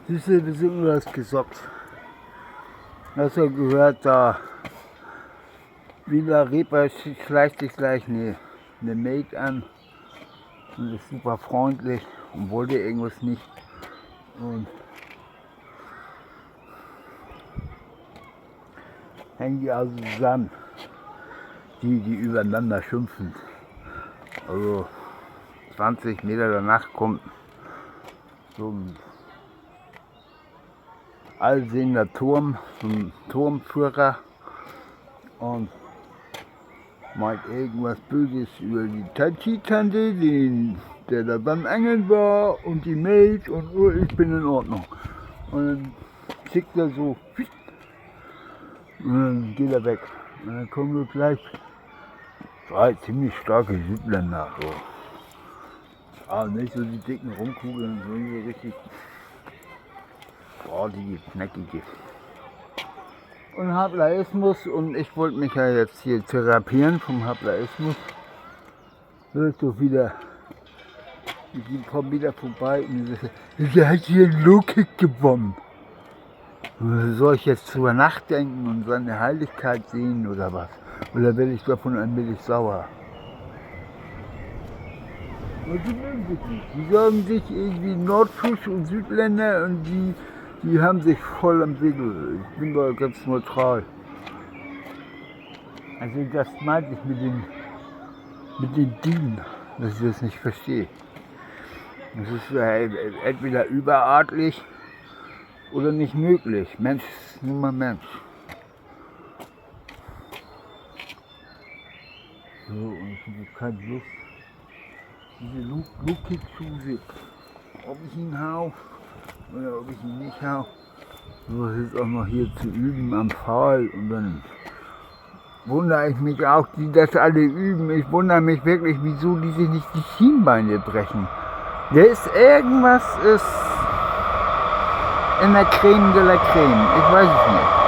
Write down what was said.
Siehste, wir sind nur das gesockt. Hast du gehört, da Villa Reeper schleicht sich gleich eine Maid an und ist super freundlich und wollte irgendwas nicht. Und hängen die also zusammen, die übereinander schimpfen. Also 20 Meter danach kommt so ein allsehender Turm, so ein Turmführer und meint irgendwas Böses über die Tante, der da beim Angeln war und die Maid und oh, ich bin in Ordnung. Und dann schickt er so und dann geht er weg. Und dann kommen wir gleich zwei ziemlich starke Südländer. So. Aber nicht so die dicken Rumkugeln, sondern so richtig die knackige. Und Hablaismus, und ich wollte mich ja jetzt hier therapieren vom Hablaismus. Hörst du wieder, die kommen wieder vorbei und sagen, der hat hier einen Low-Kick gewonnen. Soll ich jetzt drüber nachdenken und seine Heiligkeit sehen oder was? Oder werde ich davon ein wenig sauer? Und die mögen sich nicht. Die sagen sich irgendwie Nordfisch und Südländer und die haben sich voll am Segel. Ich bin da ganz neutral. Also das meinte ich mit den Dieben, dass ich das nicht verstehe. Das ist entweder überartlich oder nicht möglich. Mensch ist nun mal Mensch. So, und ich habe keine Lust, diese Low-Kick-Schuhe, ob ich ihn hau oder ob ich ihn nicht hau. So ist jetzt auch noch hier zu üben am Pfahl und dann wundere ich mich auch, die das alle üben. Ich wundere mich wirklich, wieso die sich nicht die Schienbeine brechen. Irgendwas ist in der Creme de la Creme, ich weiß es nicht.